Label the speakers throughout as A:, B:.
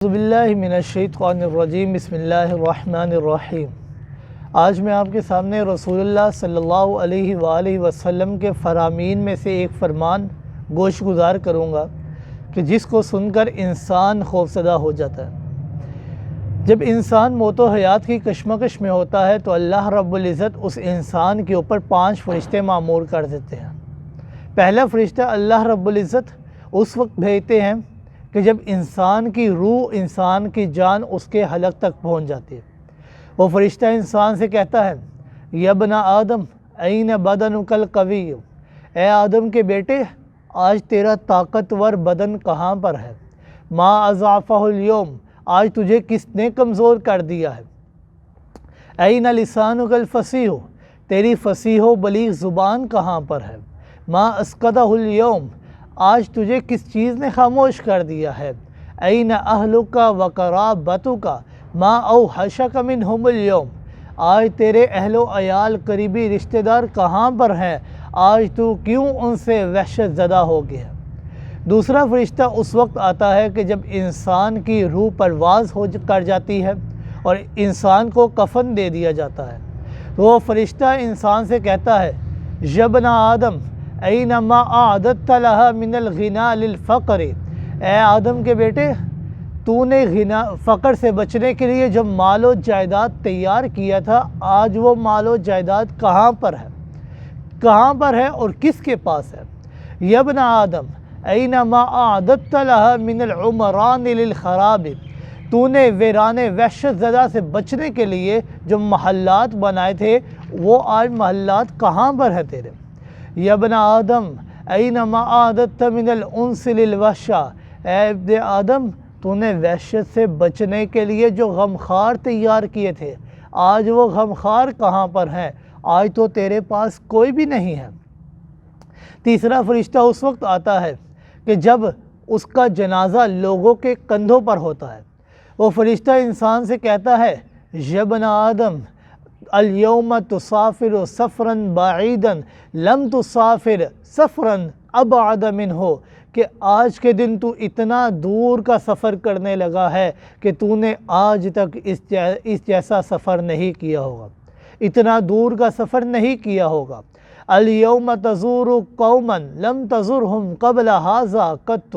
A: اعوذ باللہ من الشیطان الرجیم بسم اللہ الرحمن الرحیم۔ آج میں آپ کے سامنے رسول اللہ صلی اللہ علیہ وآلہ وسلم کے فرامین میں سے ایک فرمان گوش گزار کروں گا کہ جس کو سن کر انسان خوفزدہ ہو جاتا ہے۔ جب انسان موت و حیات کی کشمکش میں ہوتا ہے تو اللہ رب العزت اس انسان کے اوپر 5 فرشتے معمور کر دیتے ہیں۔ پہلا فرشتہ اللہ رب العزت اس وقت بھیجتے ہیں کہ جب انسان کی روح، انسان کی جان اس کے حلق تک پہنچ جاتی ہے۔ وہ فرشتہ انسان سے کہتا ہے، یا ابن آدم این بدنک القوی، اے آدم کے بیٹے آج تیرا طاقتور بدن کہاں پر ہے؟ ما اضعفہ اليوم، آج تجھے کس نے کمزور کر دیا ہے؟ این لسانک الفصیح، تیری فصیح و بلیغ زبان کہاں پر ہے؟ ما اسکتہ اليوم، آج تجھے کس چیز نے خاموش کر دیا ہے؟ این اہلک و قرابتک ما اوحشک منہم اليوم، آج تیرے اہل و عیال قریبی رشتہ دار کہاں پر ہیں؟ آج تو کیوں ان سے وحشت زدہ ہو گیا؟ دوسرا فرشتہ اس وقت آتا ہے کہ جب انسان کی روح پرواز کر جاتی ہے اور انسان کو کفن دے دیا جاتا ہے تو وہ فرشتہ انسان سے کہتا ہے، یا ابن آدم این ما اعددت لها من الغنا للفقر، اے آدم کے بیٹے تو نے فقر سے بچنے کے لیے جو مال و جائیداد تیار کیا تھا، آج وہ مال و جائیداد کہاں پر ہے؟ کہاں پر ہے اور کس کے پاس ہے؟ یا ابن آدم این ما اعددت لها من العمران للخراب، تو نے ویران وحشت زدہ سے بچنے کے لیے جو محلات بنائے تھے وہ آج محلات کہاں پر ہے تیرے؟ یا ابن آدم این ما اعددت من الانس للوحش، اے ابن آدم تو نے وحشت سے بچنے کے لیے جو غمخوار تیار کیے تھے، آج وہ غمخوار کہاں پر ہیں؟ آج تو تیرے پاس کوئی بھی نہیں ہے۔ تیسرا فرشتہ اس وقت آتا ہے کہ جب اس کا جنازہ لوگوں کے کندھوں پر ہوتا ہے، وہ فرشتہ انسان سے کہتا ہے، یا ابن آدم اليوم تسافر سفرا بعیدا لم تسافر سفرا ابعد منہ، کہ آج کے دن تو اتنا دور کا سفر کرنے لگا ہے کہ تو نے آج تک اس جیسا سفر نہیں کیا ہوگا، اتنا دور کا سفر نہیں کیا ہوگا۔ اليوم تزور قوما لم تزرهم قبل هذا قط،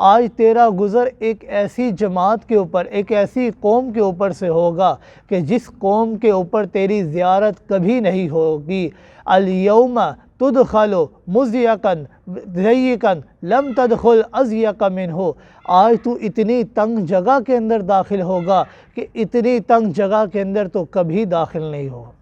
A: آج تیرا گزر ایک ایسی جماعت کے اوپر، ایک ایسی قوم کے اوپر سے ہوگا کہ جس قوم کے اوپر تیری زیارت کبھی نہیں ہوگی۔ اليوم تدخل مضيقا ضيقا لم تدخل اضيق منہ، آج تو اتنی تنگ جگہ کے اندر داخل ہوگا کہ اتنی تنگ جگہ کے اندر تو کبھی داخل نہیں ہوگا۔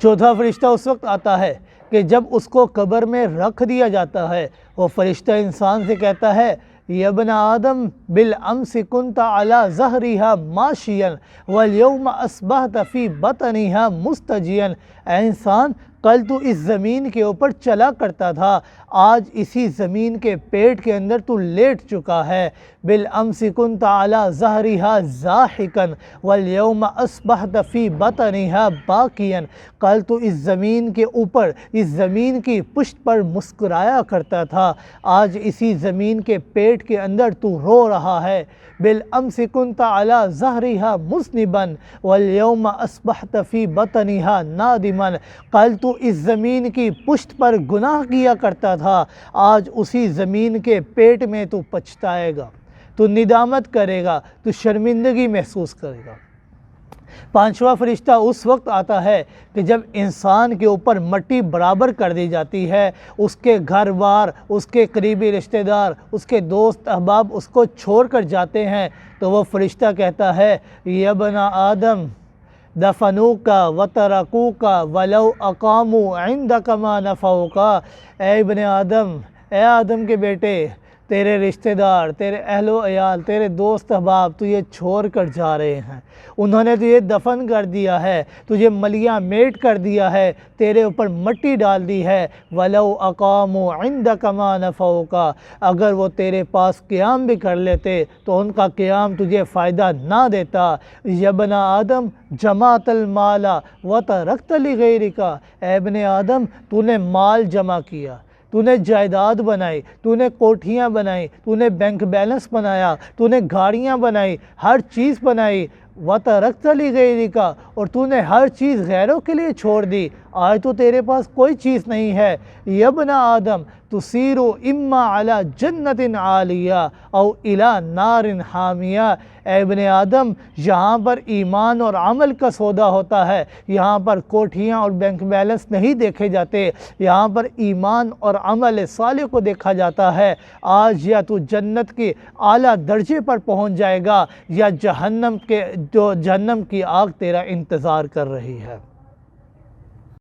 A: چوتھا فرشتہ اس وقت آتا ہے کہ جب اس کو قبر میں رکھ دیا جاتا ہے، وہ فرشتہ انسان سے کہتا ہے، یا ابن آدم بالامس کنت علی ظہرها ماشیا والیوم اصبحت فی بطنها مستجیا، اے انسان کل تو اس زمین کے اوپر چلا کرتا تھا، آج اسی زمین کے پیٹ کے اندر تو لیٹ چکا ہے۔ بالامس کنت علی ظہرها ضاحکا والیوم اصبحت فی بطنها باکیا، کل تو اس زمین کے اوپر، اس زمین کی پشت پر مسکرایا کرتا تھا، آج اسی زمین کے پیٹ کے اندر تو رو رہا ہے۔ بالامس کنت علی ظہرها مذنبا والیوم اصبحت فی بطنها نادما، کل تو اس زمین کی پشت پر گناہ کیا کرتا تھا، آج اسی زمین کے پیٹ میں تو پچھتائے گا، تو ندامت کرے گا، تو شرمندگی محسوس کرے گا۔ پانچواں فرشتہ اس وقت آتا ہے کہ جب انسان کے اوپر مٹی برابر کر دی جاتی ہے، اس کے گھر بار، اس کے قریبی رشتہ دار، اس کے دوست احباب اس کو چھوڑ کر جاتے ہیں تو وہ فرشتہ کہتا ہے، یا ابن آدم دفنوک وترکوک ولو اقاموا عندک ما نفعوک، اے ابن آدم، اے آدم کے بیٹے تیرے رشتہ دار، تیرے اہل و عیال، تیرے دوست احباب تجھے چھوڑ کر جا رہے ہیں، انہوں نے تجھے دفن کر دیا ہے، تجھے ملیاں میٹ کر دیا ہے، تیرے اوپر مٹی ڈال دی ہے۔ وَلَوْ أَقَامُوا عِنْدَكَ مَا نَفَعُوكَ، اگر وہ تیرے پاس قیام بھی کر لیتے تو ان کا قیام تجھے فائدہ نہ دیتا۔ یا ابن آدم جمعت المال وترکت لغیرک، اے ابن آدم تو نے مال جمع کیا، تو نے جائیداد بنائی، تو نے کوٹھیاں بنائی، تو نے بینک بیلنس بنایا، تو نے گاڑیاں بنائی، ہر چیز بنائی، وَتَرَكْتَ لِغَيْرِكَ، اور تو نے ہر چیز غیروں کے لیے چھوڑ دی۔ آج تو تیرے پاس کوئی چیز نہیں ہے۔ یبن آدم تُصِیرُ اِمَّا عَلَى جَنَّةٍ عَالِیَةٍ او إِلَى نَارٍ حَامِیَةٍ۔ اے ابن آدم، یہاں پر ایمان اور عمل کا سودا ہوتا ہے، یہاں پر کوٹھیاں اور بینک بیلنس نہیں دیکھے جاتے، یہاں پر ایمان اور عمل صالح کو دیکھا جاتا ہے۔ آج یا تو جنت کے اعلیٰ درجے پر پہنچ جائے گا یا جہنم کی آگ تیرا انتظار کر رہی ہے۔